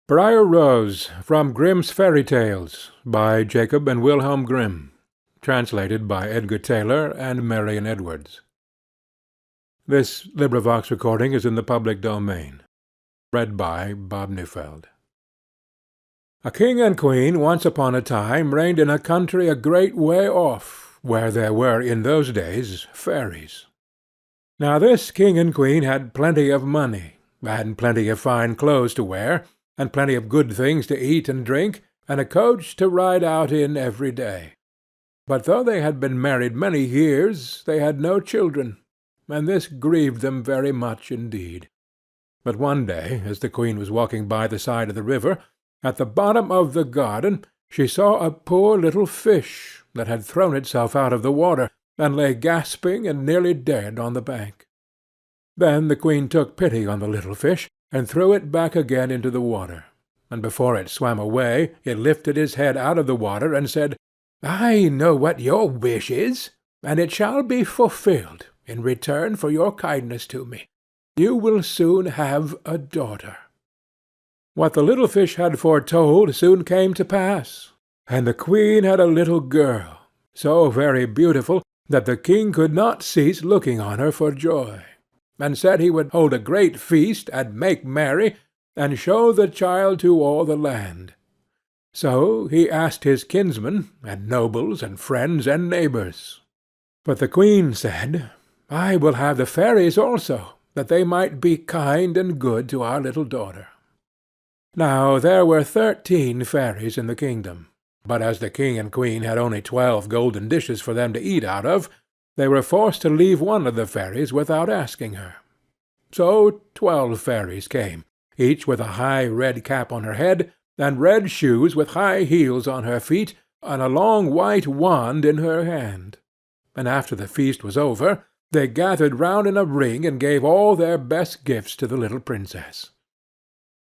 Brier Rose from Grimm's Fairy Tales, by Jacob and Wilhelm Grimm, translated by Edgar Taylor and Marion Edwards. This recording is in the public domain. Read by Bob Neufeld. A king and queen once upon a time reigned in a country a great way off, where there were in those days fairies. Now this king and queen had plenty of money, and plenty of fine clothes to wear, and plenty of good things to eat and drink, and a coach to ride out in every day. But though they had been married many years, they had no children, and this grieved them very much indeed. But one day, as the queen was walking by the side of the river, at the bottom of the garden she saw a poor little fish that had thrown itself out of the water, and lay gasping and nearly dead on the bank. Then the queen took pity on the little fish, and threw it back again into the water, and before it swam away it lifted his head out of the water and said, "I know what your wish is, and it shall be fulfilled in return for your kindness to me. You will soon have a daughter." What the little fish had foretold soon came to pass, and the queen had a little girl, so very beautiful that the king could not cease looking on her for joy, and said he would hold a great feast, and make merry, and show the child to all the land. So he asked his kinsmen, and nobles, and friends, and neighbours. But the queen said, "I will have the fairies also, that they might be kind and good to our little daughter." Now there were 13 fairies in the kingdom, but as the king and queen had only 12 golden dishes for them to eat out of, they were forced to leave one of the fairies without asking her. So 12 fairies came, each with a high red cap on her head, and red shoes with high heels on her feet, and a long white wand in her hand. And after the feast was over, they gathered round in a ring and gave all their best gifts to the little princess.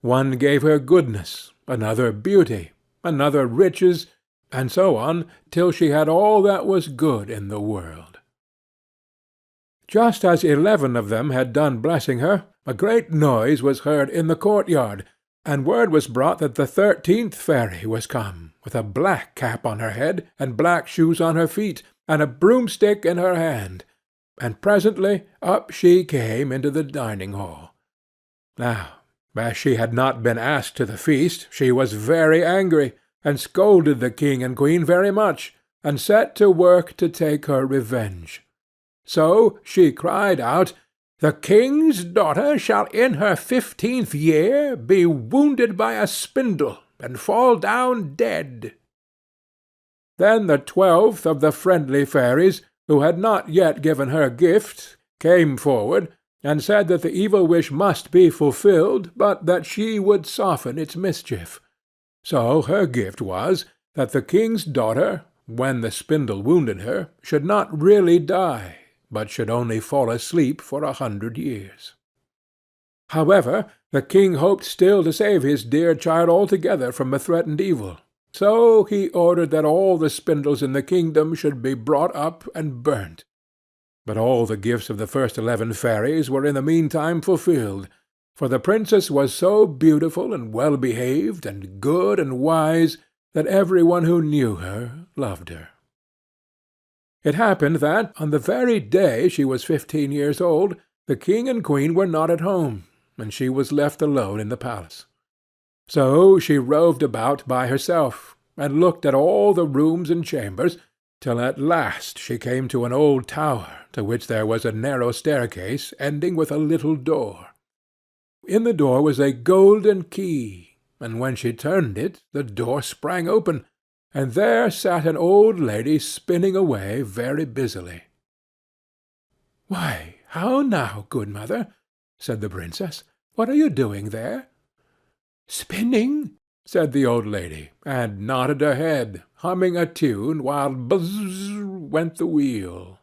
One gave her goodness, another beauty, another riches, and so on, till she had all that was good in the world. Just as 11 of them had done blessing her, a great noise was heard in the courtyard, and word was brought that the 13th fairy was come, with a black cap on her head, and black shoes on her feet, and a broomstick in her hand, and presently up she came into the dining-hall. Now, as she had not been asked to the feast, she was very angry, and scolded the king and queen very much, and set to work to take her revenge. So she cried out, "The king's daughter shall in her 15th year be wounded by a spindle, and fall down dead." Then the 12th of the friendly fairies, who had not yet given her gift, came forward, and said that the evil wish must be fulfilled, but that she would soften its mischief. So her gift was, that the king's daughter, when the spindle wounded her, should not really die, but should only fall asleep for 100 years. However, the king hoped still to save his dear child altogether from a threatened evil, so he ordered that all the spindles in the kingdom should be brought up and burnt. But all the gifts of the first 11 fairies were in the meantime fulfilled, for the princess was so beautiful and well-behaved and good and wise that every one who knew her loved her. It happened that, on the very day she was 15 years old, the king and queen were not at home, and she was left alone in the palace. So she roved about by herself, and looked at all the rooms and chambers, till at last she came to an old tower, to which there was a narrow staircase, ending with a little door. In the door was a golden key, and when she turned it, the door sprang open, and there sat an old lady spinning away very busily. "Why, how now, good mother?" said the princess. "What are you doing there?" "Spinning," said the old lady, and nodded her head, humming a tune, while buzz went the wheel.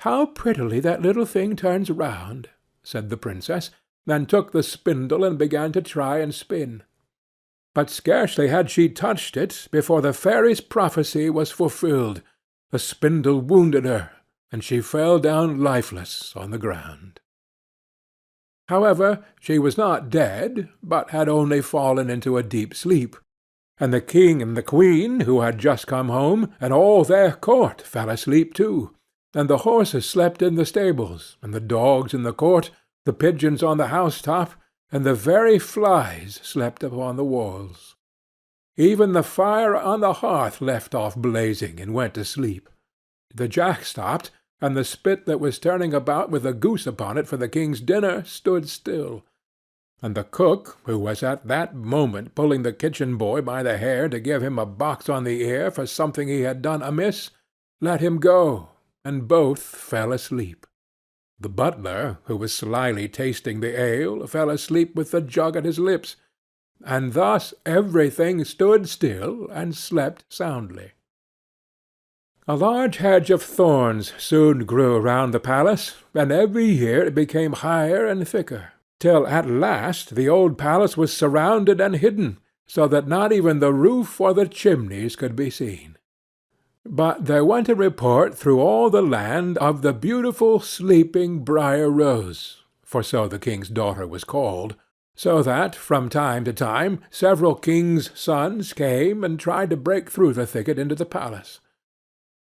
"How prettily that little thing turns round," said the princess, then took the spindle and began to try and spin. But scarcely had she touched it before the fairy's prophecy was fulfilled. The spindle wounded her, and she fell down lifeless on the ground. However, she was not dead, but had only fallen into a deep sleep, and the king and the queen, who had just come home, and all their court fell asleep too, and the horses slept in the stables, and the dogs in the court, the pigeons on the housetop, and the very flies slept upon the walls. Even the fire on the hearth left off blazing and went to sleep. The jack stopped, and the spit that was turning about with a goose upon it for the king's dinner stood still. And the cook, who was at that moment pulling the kitchen boy by the hair to give him a box on the ear for something he had done amiss, let him go, and both fell asleep. The butler, who was slyly tasting the ale, fell asleep with the jug at his lips, and thus everything stood still and slept soundly. A large hedge of thorns soon grew around the palace, and every year it became higher and thicker, till at last the old palace was surrounded and hidden, so that not even the roof or the chimneys could be seen. But there went a report through all the land of the beautiful sleeping Brier Rose, for so the king's daughter was called, so that from time to time several kings' sons came and tried to break through the thicket into the palace.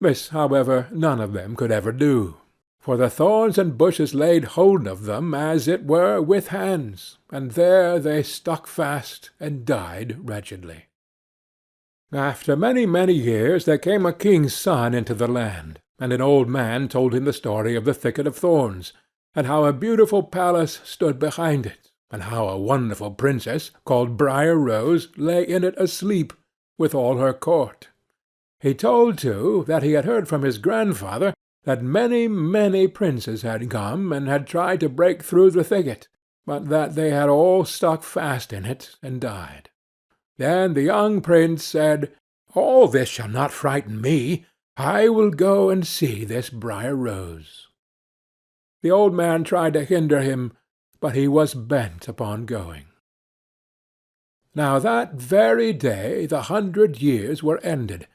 This, however, none of them could ever do, for the thorns and bushes laid hold of them, as it were, with hands, and there they stuck fast and died wretchedly. After many, many years there came a king's son into the land, and an old man told him the story of the thicket of thorns, and how a beautiful palace stood behind it, and how a wonderful princess, called Brier Rose, lay in it asleep, with all her court. He told, too, that he had heard from his grandfather that many, many princes had come and had tried to break through the thicket, but that they had all stuck fast in it and died. Then the young prince said, "All this shall not frighten me. I will go and see this Brier Rose." The old man tried to hinder him, but he was bent upon going. Now that very day the 100 years were ended,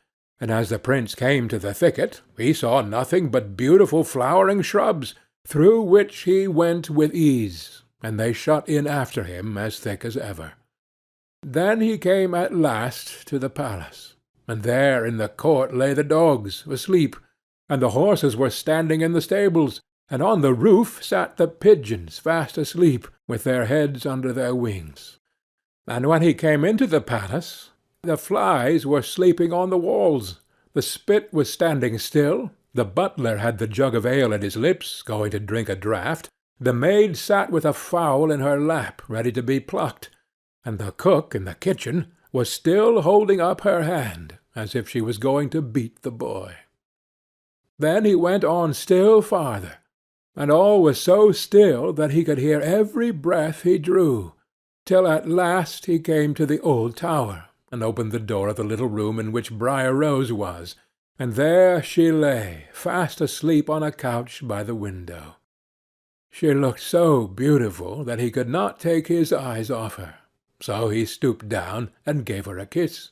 and as the prince came to the thicket, he saw nothing but beautiful flowering shrubs, through which he went with ease, and they shut in after him as thick as ever. Then he came at last to the palace, and there in the court lay the dogs, asleep, and the horses were standing in the stables, and on the roof sat the pigeons fast asleep, with their heads under their wings. And when he came into the palace, the flies were sleeping on the walls, the spit was standing still, the butler had the jug of ale at his lips, going to drink a draught, the maid sat with a fowl in her lap, ready to be plucked, and the cook in the kitchen was still holding up her hand, as if she was going to beat the boy. Then he went on still farther, and all was so still that he could hear every breath he drew, till at last he came to the old tower, and opened the door of the little room in which Brier Rose was, and there she lay, fast asleep on a couch by the window. She looked so beautiful that he could not take his eyes off her, so he stooped down and gave her a kiss.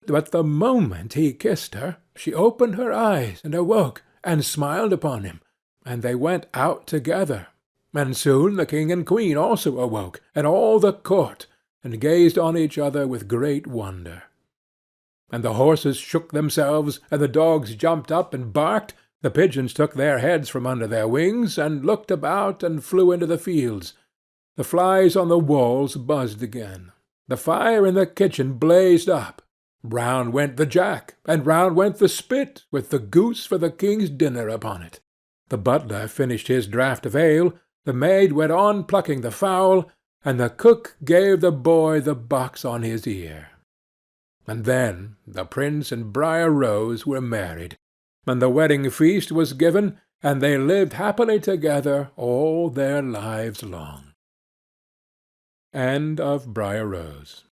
But the moment he kissed her, she opened her eyes and awoke, and smiled upon him, and they went out together, and soon the king and queen also awoke, and all the court, and gazed on each other with great wonder. And the horses shook themselves, and the dogs jumped up and barked, the pigeons took their heads from under their wings, and looked about and flew into the fields. The flies on the walls buzzed again. The fire in the kitchen blazed up. Round went the jack, and round went the spit, with the goose for the king's dinner upon it. The butler finished his draught of ale, the maid went on plucking the fowl, and the cook gave the boy the box on his ear. And then the prince and Brier Rose were married, and the wedding feast was given, and they lived happily together all their lives long. End of Brier Rose.